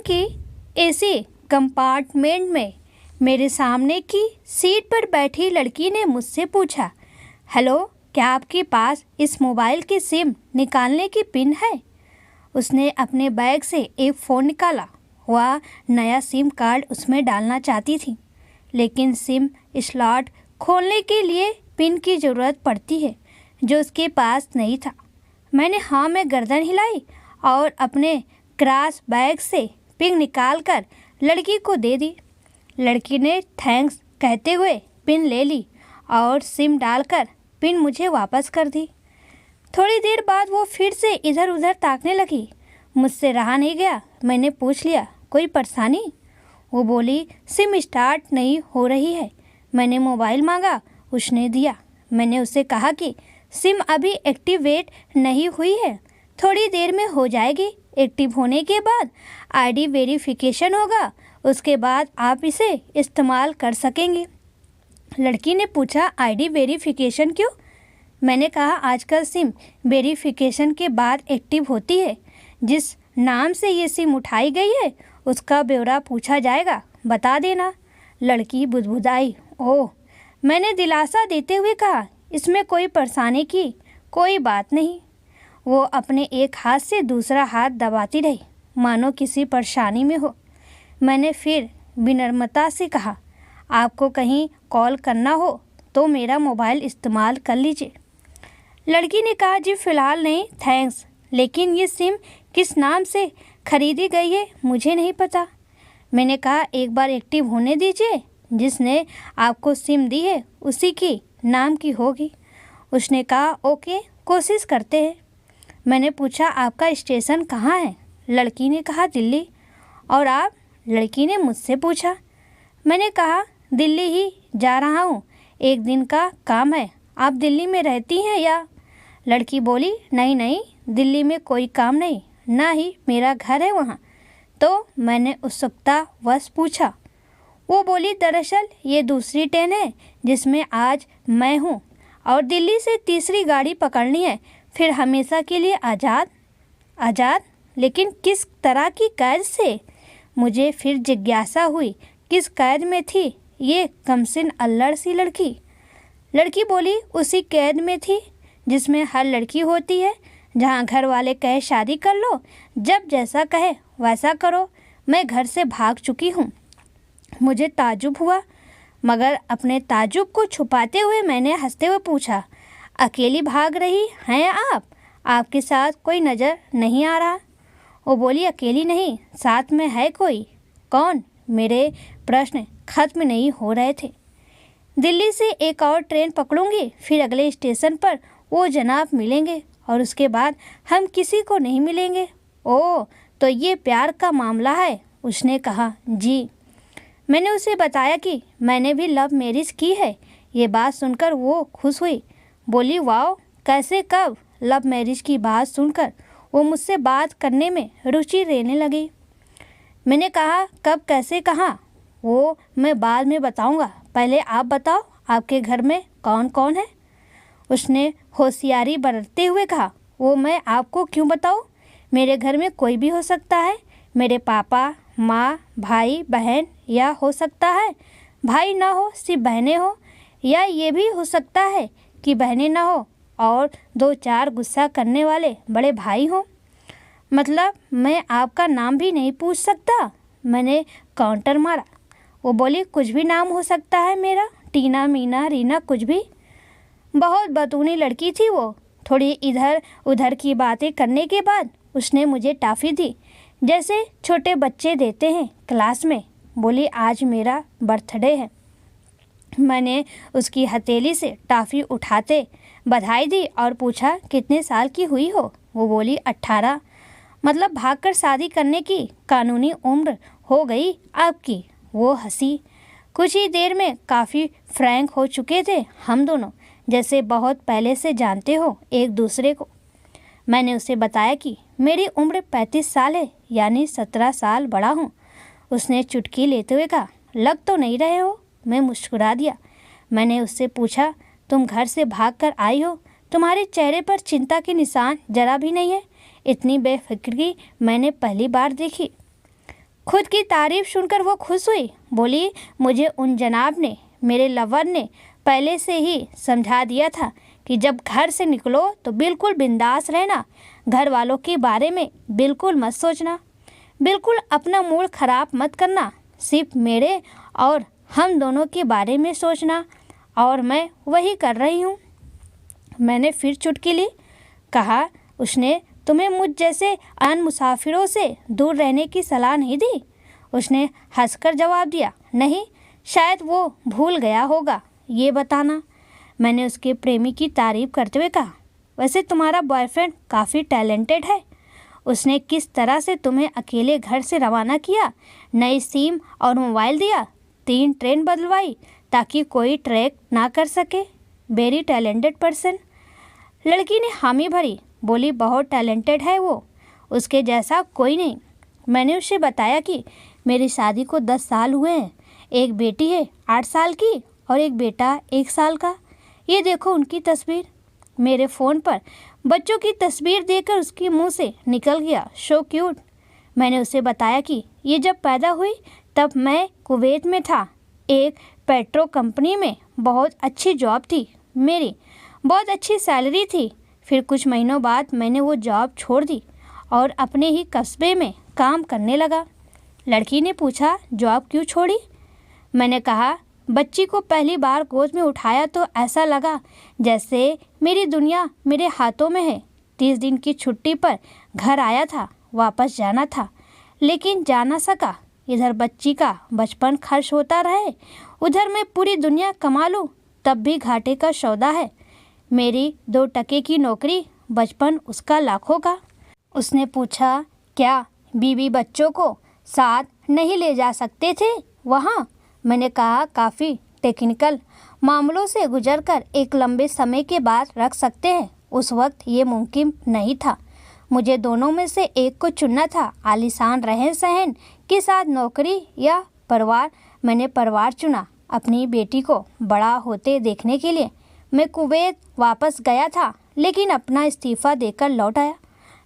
के AC compartment में मेरे सामने की सीट पर बैठी लड़की ने मुझसे पूछा, हेलो, क्या आपके पास इस मोबाइल की सिम निकालने की पिन है? उसने अपने बैग से एक फ़ोन निकाला। वह नया सिम कार्ड उसमें डालना चाहती थी, लेकिन सिम स्लॉट खोलने के लिए पिन की ज़रूरत पड़ती है, जो उसके पास नहीं था। मैंने हाँ में गर्दन हिलाई और अपने क्रॉस बैग से पिन निकालकर लड़की को दे दी। लड़की ने थैंक्स कहते हुए पिन ले ली और सिम डालकर पिन मुझे वापस कर दी। थोड़ी देर बाद वो फिर से इधर उधर ताकने लगी। मुझसे रहा नहीं गया। मैंने पूछ लिया, कोई परेशानी? वो बोली, सिम स्टार्ट नहीं हो रही है। मैंने मोबाइल मांगा, उसने दिया। मैंने उससे कहा कि सिम अभी एक्टिवेट नहीं हुई है, थोड़ी देर में हो जाएगी। एक्टिव होने के बाद आईडी वेरिफिकेशन होगा, उसके बाद आप इसे इस्तेमाल कर सकेंगे। लड़की ने पूछा, आईडी वेरिफिकेशन क्यों? मैंने कहा, आजकल सिम वेरिफिकेशन के बाद एक्टिव होती है। जिस नाम से ये सिम उठाई गई है उसका ब्यौरा पूछा जाएगा, बता देना। लड़की बुदबुदाई। ओह, मैंने दिलासा देते हुए कहा, इसमें कोई परेशानी की कोई बात नहीं। वो अपने एक हाथ से दूसरा हाथ दबाती रही, मानो किसी परेशानी में हो। मैंने फिर विनम्रता से कहा, आपको कहीं कॉल करना हो तो मेरा मोबाइल इस्तेमाल कर लीजिए। लड़की ने कहा, जी फ़िलहाल नहीं, थैंक्स, लेकिन ये सिम किस नाम से खरीदी गई है मुझे नहीं पता। मैंने कहा, एक बार एक्टिव होने दीजिए, जिसने आपको सिम दी है उसी की नाम की होगी। उसने कहा, ओके, कोशिश करते हैं। मैंने पूछा, आपका स्टेशन कहाँ है? लड़की ने कहा, दिल्ली। और आप? लड़की ने मुझसे पूछा। मैंने कहा, दिल्ली ही जा रहा हूँ, एक दिन का काम है। आप दिल्ली में रहती हैं या? लड़की बोली, नहीं नहीं, दिल्ली में कोई काम नहीं, ना ही मेरा घर है वहाँ। तो मैंने उत्सुकतावश पूछा। वो बोली, दरअसल ये दूसरी ट्रेन है जिसमें आज मैं हूँ और दिल्ली से तीसरी गाड़ी पकड़नी है, फिर हमेशा के लिए आज़ाद। आज़ाद? लेकिन किस तरह की कैद से? मुझे फिर जिज्ञासा हुई, किस कैद में थी ये कमसिन अल्लड़ सी लड़की? लड़की बोली, उसी कैद में थी जिसमें हर लड़की होती है, जहाँ घर वाले कहे शादी कर लो, जब जैसा कहे वैसा करो। मैं घर से भाग चुकी हूँ। मुझे ताज्जुब हुआ, मगर अपने ताज्जुब को छुपाते हुए मैंने हंसते हुए पूछा, अकेली भाग रही हैं आप? आपके साथ कोई नज़र नहीं आ रहा? वो बोली, अकेली नहीं, साथ में है कोई। कौन? मेरे प्रश्न खत्म नहीं हो रहे थे। दिल्ली से एक और ट्रेन पकड़ूंगी, फिर अगले स्टेशन पर वो जनाब मिलेंगे और उसके बाद हम किसी को नहीं मिलेंगे। ओह, तो ये प्यार का मामला है? उसने कहा, जी। मैंने उसे बताया कि मैंने भी लव मैरिज की है। ये बात सुनकर वो खुश हुई, बोली, वाह, कैसे, कब? लव मैरिज की बात सुनकर वो मुझसे बात करने में रुचि लेने लगी। मैंने कहा, कब, कैसे, कहाँ? वो मैं बाद में बताऊंगा, पहले आप बताओ, आपके घर में कौन कौन है? उसने होशियारी बरतते हुए कहा, वो मैं आपको क्यों बताऊं? मेरे घर में कोई भी हो सकता है, मेरे पापा, माँ, भाई, बहन, या हो सकता है भाई ना हो, सिर्फ बहनें हो, या ये भी हो सकता है कि बहनें ना हो और दो चार गुस्सा करने वाले बड़े भाई हों। मतलब मैं आपका नाम भी नहीं पूछ सकता? मैंने काउंटर मारा। वो बोली, कुछ भी नाम हो सकता है मेरा, टीना, मीना, रीना, कुछ भी। बहुत बतूनी लड़की थी वो। थोड़ी इधर उधर की बातें करने के बाद उसने मुझे टॉफ़ी दी, जैसे छोटे बच्चे देते हैं क्लास में। बोली, आज मेरा बर्थडे है। मैंने उसकी हथेली से टॉफ़ी उठाते बधाई दी और पूछा, कितने साल की हुई हो? वो बोली, 18। मतलब भागकर शादी करने की कानूनी उम्र हो गई आपकी? वो हंसी। कुछ ही देर में काफ़ी फ्रैंक हो चुके थे हम दोनों, जैसे बहुत पहले से जानते हो एक दूसरे को। मैंने उसे बताया कि मेरी उम्र 35 साल है, यानी 17 साल बड़ा हूँ। उसने चुटकी लेते हुए कहा, लग तो नहीं रहे हो। मैं मुस्कुरा दिया। मैंने उससे पूछा, तुम घर से भागकर आई हो, तुम्हारे चेहरे पर चिंता के निशान जरा भी नहीं है। इतनी बेफिक्री मैंने पहली बार देखी। खुद की तारीफ सुनकर वो खुश हुई। बोली, मुझे उन जनाब ने, मेरे लवर ने पहले से ही समझा दिया था कि जब घर से निकलो तो बिल्कुल बिंदास रहना, घर वालों के बारे में बिल्कुल मत सोचना, बिल्कुल अपना मूड ख़राब मत करना, सिर्फ मेरे और हम दोनों के बारे में सोचना। और मैं वही कर रही हूँ। मैंने फिर चुटकी ली। कहा, उसने तुम्हें मुझ जैसे अन मुसाफिरों से दूर रहने की सलाह नहीं दी? उसने हंसकर जवाब दिया, नहीं, शायद वो भूल गया होगा ये बताना। मैंने उसके प्रेमी की तारीफ करते हुए कहा, वैसे तुम्हारा बॉयफ्रेंड काफ़ी टैलेंटेड है। उसने किस तरह से तुम्हें अकेले घर से रवाना किया, नई सिम और मोबाइल दिया, 3 ट्रेन बदलवाई ताकि कोई ट्रैक ना कर सके। Very talented person. लड़की ने हामी भरी। बोली, बहुत टैलेंटेड है वो, उसके जैसा कोई नहीं। मैंने उसे बताया कि मेरी शादी को 10 साल हुए हैं, एक बेटी है 8 साल की और एक बेटा 1 साल का। ये देखो उनकी तस्वीर। मेरे फ़ोन पर बच्चों की तस्वीर देखकर उसके मुंह से निकल गया, सो क्यूट। मैंने उसे बताया कि ये जब पैदा हुई तब मैं कुवैत में था, एक पेट्रो कंपनी में बहुत अच्छी जॉब थी मेरी, बहुत अच्छी सैलरी थी। फिर कुछ महीनों बाद मैंने वो जॉब छोड़ दी और अपने ही कस्बे में काम करने लगा। लड़की ने पूछा, जॉब क्यों छोड़ी? मैंने कहा, बच्ची को पहली बार गोद में उठाया तो ऐसा लगा जैसे मेरी दुनिया मेरे हाथों में है। 30 दिन की छुट्टी पर घर आया था, वापस जाना था लेकिन जा ना सका। इधर बच्ची का बचपन खर्च होता रहे, उधर मैं पूरी दुनिया कमा लूँ तब भी घाटे का सौदा है। मेरी 2 टके की नौकरी, बचपन उसका लाखों का। उसने पूछा, क्या बीवी बच्चों को साथ नहीं ले जा सकते थे वहाँ? मैंने कहा, काफ़ी टेक्निकल मामलों से गुजरकर एक लंबे समय के बाद रख सकते हैं। उस वक्त ये मुमकिन नहीं था। मुझे दोनों में से एक को चुनना था, आलीशान रहन सहन के साथ नौकरी या परिवार। मैंने परिवार चुना। अपनी बेटी को बड़ा होते देखने के लिए मैं कुवैत वापस गया था लेकिन अपना इस्तीफ़ा देकर लौट आया।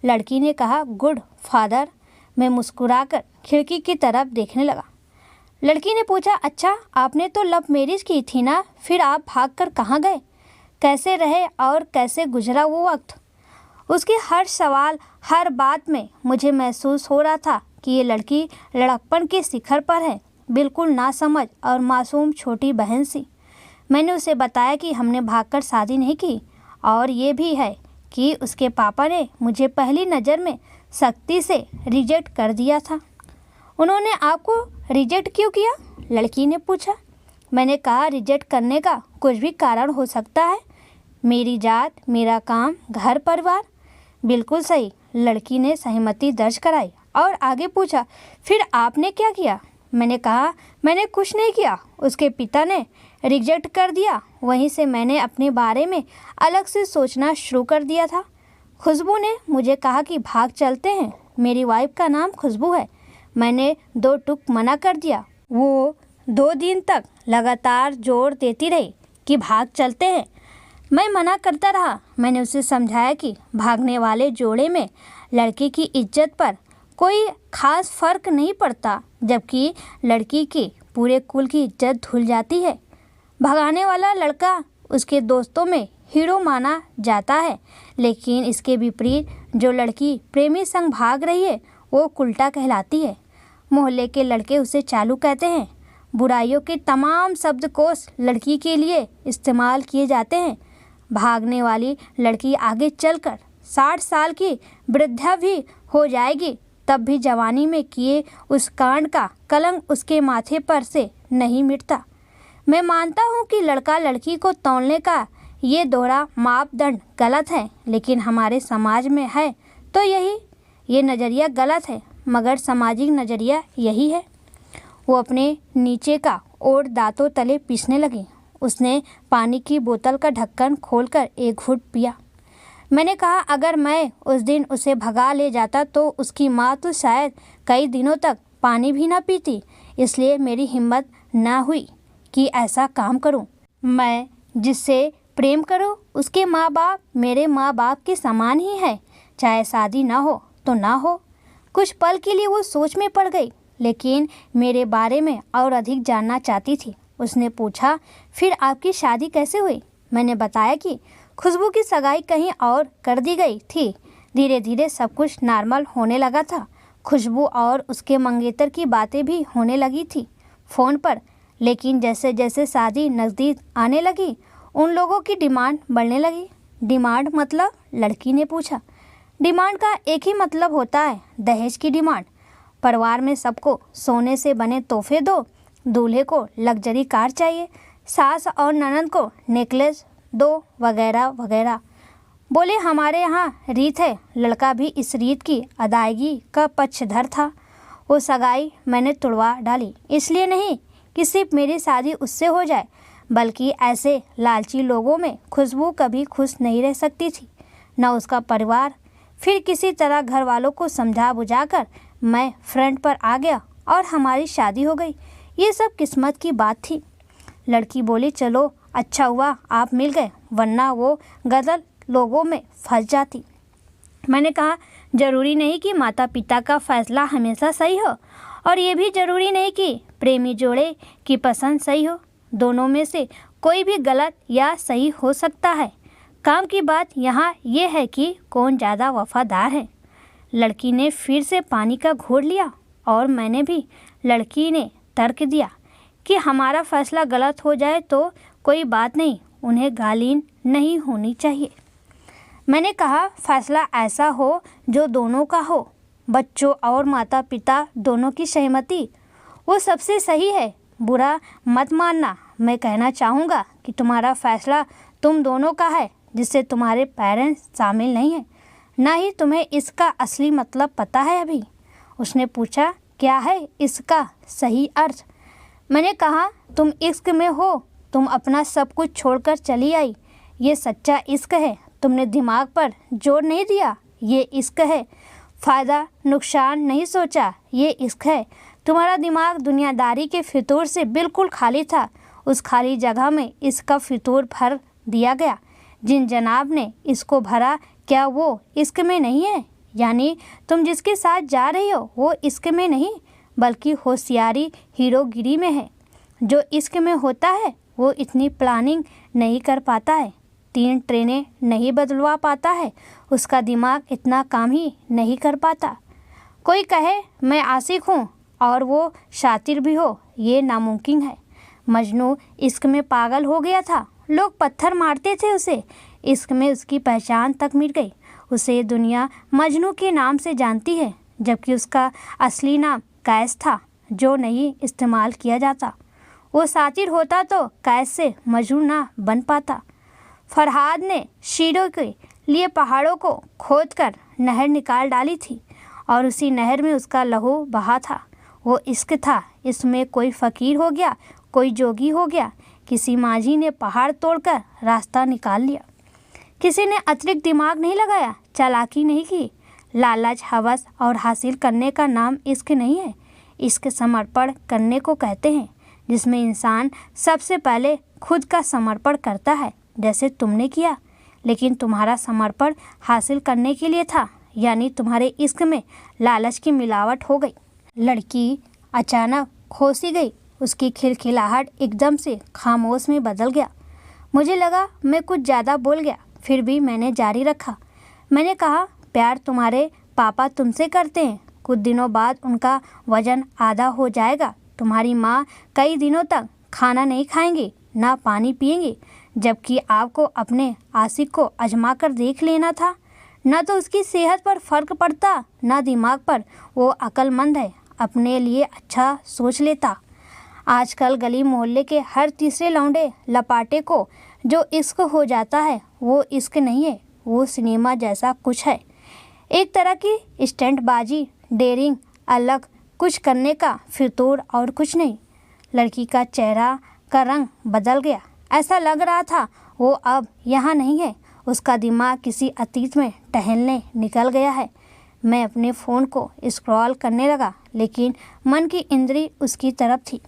लड़की ने कहा, गुड फादर। मैं मुस्कुराकर खिड़की की तरफ देखने लगा। लड़की ने पूछा, अच्छा आपने तो लव मैरिज की थी ना, फिर आप भागकर कहाँ गए? कैसे रहे और कैसे गुजरा वो वक्त? उसके हर सवाल, हर बात में मुझे महसूस हो रहा था कि ये लड़की लड़कपन के शिखर पर है, बिल्कुल नासमझ और मासूम छोटी बहन सी। मैंने उसे बताया कि हमने भागकर शादी नहीं की और ये भी है कि उसके पापा ने मुझे पहली नज़र में सख्ती से रिजेक्ट कर दिया था। उन्होंने आपको रिजेक्ट क्यों किया? लड़की ने पूछा। मैंने कहा, रिजेक्ट करने का कुछ भी कारण हो सकता है, मेरी जात, मेरा काम, घर परिवार। बिल्कुल सही। लड़की ने सहमति दर्ज कराई और आगे पूछा, फिर आपने क्या किया? मैंने कहा, मैंने कुछ नहीं किया, उसके पिता ने रिजेक्ट कर दिया। वहीं से मैंने अपने बारे में अलग से सोचना शुरू कर दिया था। खुशबू ने मुझे कहा कि भाग चलते हैं। मेरी वाइफ का नाम खुशबू है। मैंने 2 टुक मना कर दिया। वो 2 दिन तक लगातार जोर देती रही कि भाग चलते हैं। मैं मना करता रहा। मैंने उसे समझाया कि भागने वाले जोड़े में लड़की की इज्जत पर कोई खास फर्क नहीं पड़ता, जबकि लड़की की पूरे कुल की इज्जत धुल जाती है। भगाने वाला लड़का उसके दोस्तों में हीरो माना जाता है, लेकिन इसके विपरीत जो लड़की प्रेमी संग भाग रही है वो उल्टा कहलाती है। मोहल्ले के लड़के उसे चालू कहते हैं। बुराइयों के तमाम शब्दकोश लड़की के लिए इस्तेमाल किए जाते हैं। भागने वाली लड़की आगे चलकर 60 साल की वृद्धा भी हो जाएगी, तब भी जवानी में किए उस कांड का कलंक उसके माथे पर से नहीं मिटता। मैं मानता हूँ कि लड़का लड़की को तौलने का ये दोहरा मापदंड गलत है, लेकिन हमारे समाज में है तो ये नज़रिया गलत है, मगर सामाजिक नज़रिया यही है। वो अपने नीचे का ओठ दांतों तले पीसने लगी। उसने पानी की बोतल का ढक्कन खोलकर एक घूंट पिया। मैंने कहा, अगर मैं उस दिन उसे भगा ले जाता तो उसकी माँ तो शायद कई दिनों तक पानी भी ना पीती, इसलिए मेरी हिम्मत ना हुई कि ऐसा काम करूं। मैं जिससे प्रेम करूं उसके माँ बाप मेरे माँ बाप के समान ही है, चाहे शादी ना हो तो ना हो। कुछ पल के लिए वो सोच में पड़ गई। लेकिन मेरे बारे में और अधिक जानना चाहती थी। उसने पूछा, फिर आपकी शादी कैसे हुई? मैंने बताया कि खुशबू की सगाई कहीं और कर दी गई थी। धीरे धीरे सब कुछ नॉर्मल होने लगा था। खुशबू और उसके मंगेतर की बातें भी होने लगी थी फ़ोन पर, लेकिन जैसे जैसे शादी नज़दीक आने लगी उन लोगों की डिमांड बढ़ने लगी। डिमांड मतलब? लड़की ने पूछा। डिमांड का एक ही मतलब होता है, दहेज की डिमांड। परिवार में सबको सोने से बने तोहफे दो, दूल्हे को लग्जरी कार चाहिए, सास और ननद को नेकलेस दो, वगैरह वगैरह। बोले हमारे यहाँ रीत है। लड़का भी इस रीत की अदायगी का पक्षधर था। वो सगाई मैंने तुड़वा डाली, इसलिए नहीं कि सिर्फ मेरी शादी उससे हो जाए, बल्कि ऐसे लालची लोगों में खुशबू कभी खुश नहीं रह सकती थी, न उसका परिवार। फिर किसी तरह घर वालों को समझा बुझाकर मैं फ्रंट पर आ गया और हमारी शादी हो गई। ये सब किस्मत की बात थी। लड़की बोली, चलो अच्छा हुआ आप मिल गए, वरना वो गलत लोगों में फंस जाती। मैंने कहा, ज़रूरी नहीं कि माता पिता का फैसला हमेशा सही हो, और ये भी ज़रूरी नहीं कि प्रेमी जोड़े की पसंद सही हो। दोनों में से कोई भी गलत या सही हो सकता है। काम की बात यहाँ ये है कि कौन ज़्यादा वफादार है। लड़की ने फिर से पानी का घूंट लिया और मैंने भी। लड़की ने तर्क दिया कि हमारा फैसला गलत हो जाए तो कोई बात नहीं, उन्हें गालीन नहीं होनी चाहिए। मैंने कहा, फैसला ऐसा हो जो दोनों का हो, बच्चों और माता पिता दोनों की सहमति, वो सबसे सही है। बुरा मत मानना, मैं कहना चाहूँगा कि तुम्हारा फैसला तुम दोनों का है, जिससे तुम्हारे पेरेंट्स शामिल नहीं हैं। ना ही तुम्हें इसका असली मतलब पता है अभी। उसने पूछा, क्या है इसका सही अर्थ? मैंने कहा, तुम इश्क में हो, तुम अपना सब कुछ छोड़कर चली आई। ये सच्चा इश्क है। तुमने दिमाग पर जोर नहीं दिया, ये इश्क है। फ़ायदा नुकसान नहीं सोचा, ये इश्क है। तुम्हारा दिमाग दुनियादारी के फितूर से बिल्कुल खाली था। उस खाली जगह में इसका फितूर भर दिया गया। जिन जनाब ने इसको भरा, क्या वो इश्क में नहीं है? यानी तुम जिसके साथ जा रही हो वो इश्क में नहीं, बल्कि होशियारी हीरोगिरी में है। जो इश्क में होता है वो इतनी प्लानिंग नहीं कर पाता है, 3 ट्रेनें नहीं बदलवा पाता है, उसका दिमाग इतना काम ही नहीं कर पाता। कोई कहे मैं आशिक हूँ और वो शातिर भी हो, ये नामुमकिन है। मजनू इश्क में पागल हो गया था, लोग पत्थर मारते थे उसे। इश्क में उसकी पहचान तक मिट गई। उसे दुनिया मजनू के नाम से जानती है, जबकि उसका असली नाम कैस था, जो नहीं इस्तेमाल किया जाता। वो शातिर होता तो कैस से मजनू ना बन पाता। फरहाद ने शीरों के लिए पहाड़ों को खोदकर नहर निकाल डाली थी और उसी नहर में उसका लहू बहा था। वो इश्क था। इसमें कोई फ़कीर हो गया, कोई जोगी हो गया, किसी माझी ने पहाड़ तोड़कर रास्ता निकाल लिया। किसी ने अतिरिक्त दिमाग नहीं लगाया, चालाकी नहीं की। लालच, हवस और हासिल करने का नाम इश्क नहीं है। इश्क समर्पण करने को कहते हैं, जिसमें इंसान सबसे पहले खुद का समर्पण करता है, जैसे तुमने किया। लेकिन तुम्हारा समर्पण हासिल करने के लिए था, यानी तुम्हारे इश्क में लालच की मिलावट हो गई। लड़की अचानक खोसी गई। उसकी खिलखिलाहट एकदम से खामोश में बदल गया। मुझे लगा मैं कुछ ज़्यादा बोल गया, फिर भी मैंने जारी रखा। मैंने कहा, प्यार तुम्हारे पापा तुमसे करते हैं। कुछ दिनों बाद उनका वजन आधा हो जाएगा। तुम्हारी माँ कई दिनों तक खाना नहीं खाएंगी, ना पानी पिएंगी, जबकि आपको अपने आशिक को आजमा कर देख लेना था। न तो उसकी सेहत पर फ़र्क पड़ता, न दिमाग पर। वो अक्लमंद है, अपने लिए अच्छा सोच लेता। आजकल गली मोहल्ले के हर तीसरे लौंडे लपाटे को जो इश्क हो जाता है, वो इश्क नहीं है, वो सिनेमा जैसा कुछ है। एक तरह की स्टंटबाजी, डेयरिंग, अलग कुछ करने का फितूर और कुछ नहीं। लड़की का चेहरा का रंग बदल गया। ऐसा लग रहा था वो अब यहाँ नहीं है, उसका दिमाग किसी अतीत में टहलने निकल गया है। मैं अपने फ़ोन को स्क्रॉल करने लगा, लेकिन मन की इंद्री उसकी तरफ थी।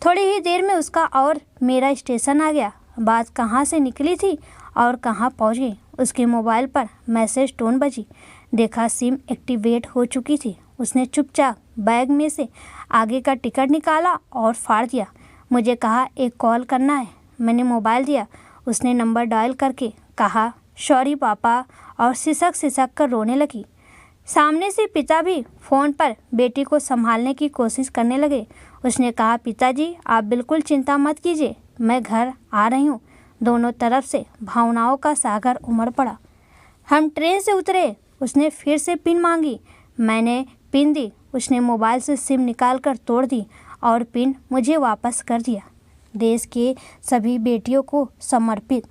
थोड़ी ही देर में उसका और मेरा स्टेशन आ गया। बात कहाँ से निकली थी और कहाँ पहुँच गई। उसके मोबाइल पर मैसेज टोन बजी। देखा सिम एक्टिवेट हो चुकी थी। उसने चुपचाप बैग में से आगे का टिकट निकाला और फाड़ दिया। मुझे कहा एक कॉल करना है। मैंने मोबाइल दिया। उसने नंबर डायल करके कहा सॉरी पापा, और सिसक सिसक कर रोने लगी। सामने से पिता भी फ़ोन पर बेटी को संभालने की कोशिश करने लगे। उसने कहा पिताजी आप बिल्कुल चिंता मत कीजिए, मैं घर आ रही हूँ। दोनों तरफ से भावनाओं का सागर उमड़ पड़ा। हम ट्रेन से उतरे। उसने फिर से पिन मांगी। मैंने पिन दी। उसने मोबाइल से सिम निकाल कर तोड़ दी और पिन मुझे वापस कर दिया। देश के सभी बेटियों को समर्पित।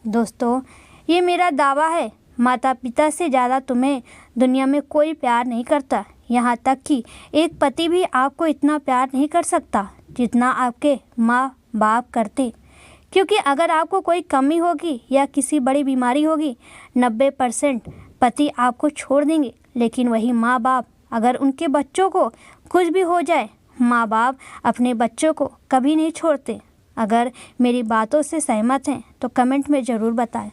दोस्तों, ये मेरा दावा है, माता पिता से ज़्यादा तुम्हें दुनिया में कोई प्यार नहीं करता। यहाँ तक कि एक पति भी आपको इतना प्यार नहीं कर सकता जितना आपके माँ बाप करते। क्योंकि अगर आपको कोई कमी होगी या किसी बड़ी बीमारी होगी, 90% पति आपको छोड़ देंगे। लेकिन वही माँ बाप, अगर उनके बच्चों को कुछ भी हो जाए, माँ बाप अपने बच्चों को कभी नहीं छोड़ते। अगर मेरी बातों से सहमत हैं तो कमेंट में ज़रूर बताएं।